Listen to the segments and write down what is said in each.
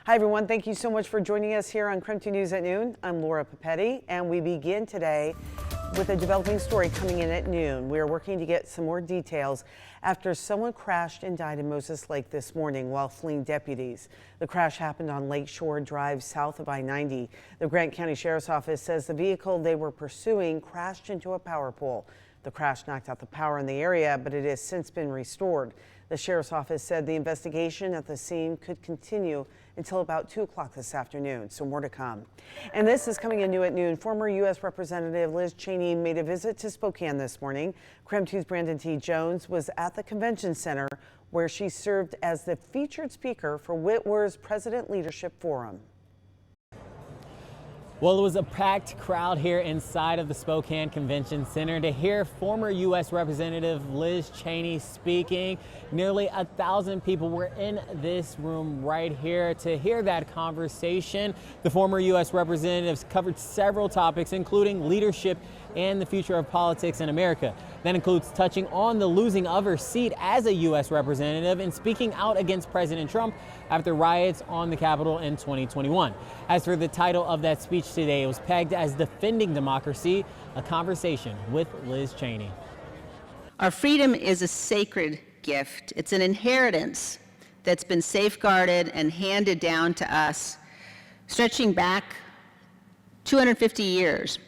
Hi, everyone. Thank you so much for joining us here on KREM 2 News at noon. I'm Laura Papetti, and we begin today with a developing story coming in at noon. We are working to get some more details after someone crashed and died in Moses Lake this morning while fleeing deputies. The crash happened on Lakeshore Drive south of I-90. The Grant County Sheriff's Office says the vehicle they were pursuing crashed into a power pole. The crash knocked out the power in the area, but it has since been restored. The Sheriff's Office said the investigation at the scene could continue until about 2 o'clock this afternoon, so more to come. And this is coming in new at noon. Former U.S. Representative Liz Cheney made a visit to Spokane this morning. KREM 2's Brandon T. Jones was at the convention center where she served as the featured speaker for Whitworth's President Leadership Forum. Well, it was a packed crowd here inside of the Spokane Convention Center to hear former U.S. Representative Liz Cheney speaking. Nearly 1,000 people were in this room right here to hear that conversation. The former U.S. representatives covered several topics, including leadership and the future of politics in America. That includes touching on the losing of her seat as a U.S. representative and speaking out against President Trump after riots on the Capitol in 2021. As for the title of that speech today, it was pegged as Defending Democracy, a conversation with Liz Cheney. Our freedom is a sacred gift. It's an inheritance that's been safeguarded and handed down to us, stretching back 250 years.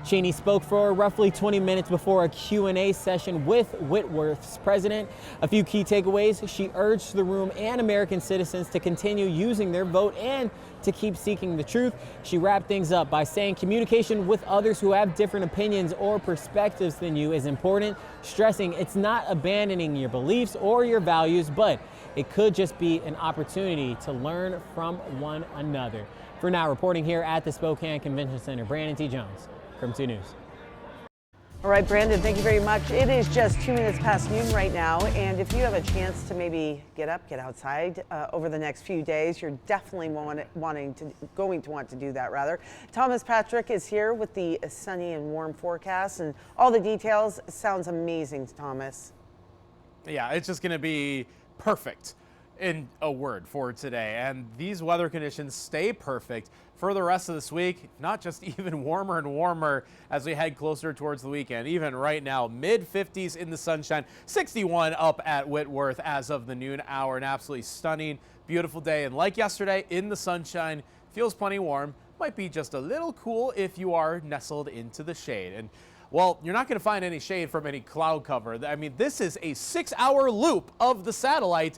Cheney spoke for roughly 20 minutes before a Q&A session with Whitworth's president. A few key takeaways: she urged the room and American citizens to continue using their vote and to keep seeking the truth. She wrapped things up by saying communication with others who have different opinions or perspectives than you is important, stressing it's not abandoning your beliefs or your values, but it could just be an opportunity to learn from one another. For now, reporting here at the Spokane Convention Center, Brandon T. Jones, KREM 2 News. All right, Brandon, thank you very much. It is just 2 minutes past noon right now, and if you have a chance to maybe get outside over the next few days, you're definitely going to want to do that, rather. Thomas Patrick is here with the sunny and warm forecast, and all the details. Sounds amazing, Thomas. Yeah, it's just going to be perfect in a word for today, and these weather conditions stay perfect for the rest of this week, not just even warmer and warmer as we head closer towards the weekend. Even right now, mid-50s in the sunshine, 61 up at Whitworth as of the noon hour. An absolutely stunning, beautiful day, and like yesterday, in the sunshine, feels plenty warm. Might be just a little cool if you are nestled into the shade. And well, you're not going to find any shade from any cloud cover. I mean, this is a 6-hour loop of the satellite,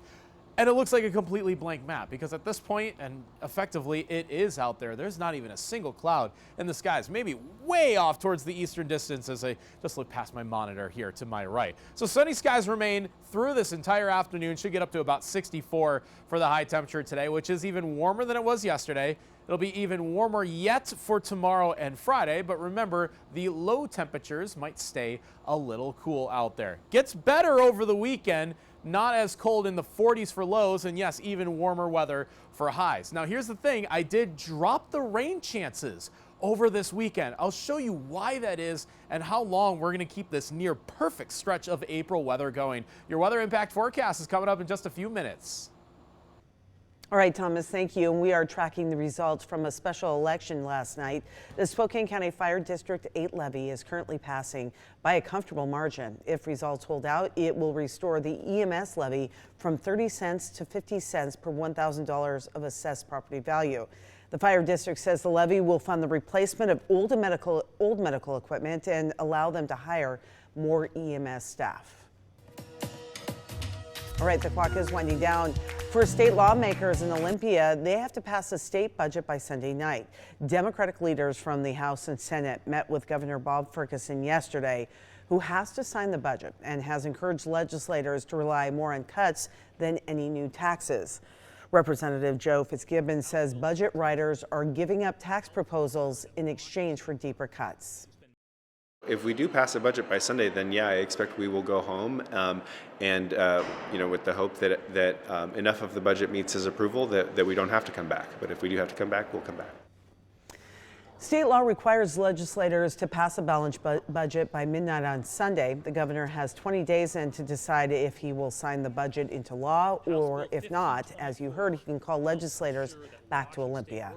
and it looks like a completely blank map because at this point, and effectively it is out there, there's not even a single cloud in the skies, maybe way off towards the eastern distance as I just look past my monitor here to my right. So sunny skies remain through this entire afternoon. Should get up to about 64 for the high temperature today, which is even warmer than it was yesterday. It'll be even warmer yet for tomorrow and Friday, but remember, the low temperatures might stay a little cool out there. Gets better over the weekend. Not as cold in the 40s for lows, and yes, even warmer weather for highs. Now here's the thing, I did drop the rain chances over this weekend. I'll show you why that is and how long we're going to keep this near perfect stretch of April weather going. Your weather impact forecast is coming up in just a few minutes. All right, Thomas, thank you. And we are tracking the results from a special election last night. The Spokane County Fire District 8 levy is currently passing by a comfortable margin. If results hold out, it will restore the EMS levy from 30 cents to 50 cents per $1,000 of assessed property value. The fire district says the levy will fund the replacement of old medical equipment and allow them to hire more EMS staff. All right, the clock is winding down. For state lawmakers in Olympia, they have to pass a state budget by Sunday night. Democratic leaders from the House and Senate met with Governor Bob Ferguson yesterday, who has to sign the budget and has encouraged legislators to rely more on cuts than any new taxes. Representative Joe Fitzgibbon says budget writers are giving up tax proposals in exchange for deeper cuts. If we do pass a budget by Sunday, then yeah, I expect we will go home, and with the hope that enough of the budget meets his approval that we don't have to come back. But if we do have to come back, we'll come back. State law requires legislators to pass a balanced budget by midnight on Sunday. The governor has 20 days then to decide if he will sign the budget into law, or if not, as you heard, he can call legislators back to Olympia.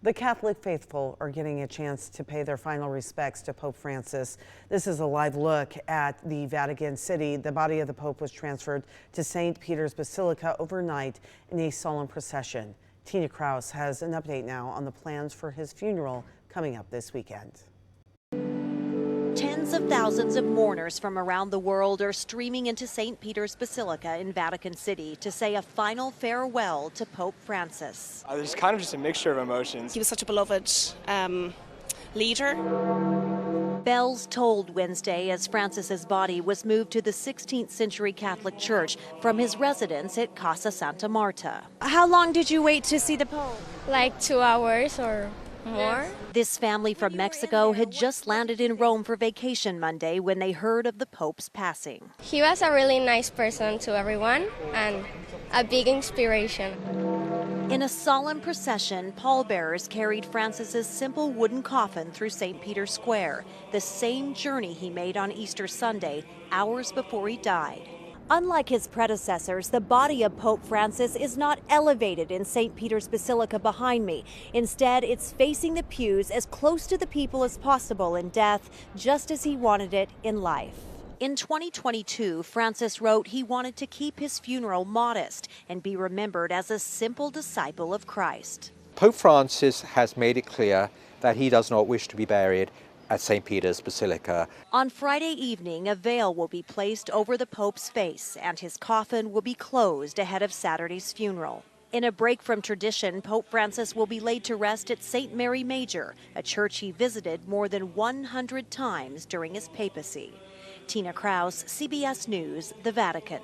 The Catholic faithful are getting a chance to pay their final respects to Pope Francis. This is a live look at the Vatican City. The body of the Pope was transferred to St. Peter's Basilica overnight in a solemn procession. Tina Kraus has an update now on the plans for his funeral coming up this weekend. Tens of thousands of mourners from around the world are streaming into St. Peter's Basilica in Vatican City to say a final farewell to Pope Francis. There's kind of just a mixture of emotions. He was such a beloved leader. Bells tolled Wednesday as Francis's body was moved to the 16th century Catholic Church from his residence at Casa Santa Marta. How long did you wait to see the Pope? Like 2 hours or more. This family from Mexico had just landed in Rome for vacation Monday when they heard of the Pope's passing. He was a really nice person to everyone and a big inspiration. In a solemn procession, pallbearers carried Francis's simple wooden coffin through St. Peter's Square, the same journey he made on Easter Sunday, hours before he died. Unlike his predecessors, the body of Pope Francis is not elevated in St. Peter's Basilica behind me. Instead, it's facing the pews as close to the people as possible in death, just as he wanted it in life. In 2022, Francis wrote he wanted to keep his funeral modest and be remembered as a simple disciple of Christ. Pope Francis has made it clear that he does not wish to be buried at St. Peter's Basilica. On Friday evening, a veil will be placed over the Pope's face and his coffin will be closed ahead of Saturday's funeral. In a break from tradition, Pope Francis will be laid to rest at St. Mary Major, a church he visited more than 100 times during his papacy. Tina Kraus, CBS News, the Vatican.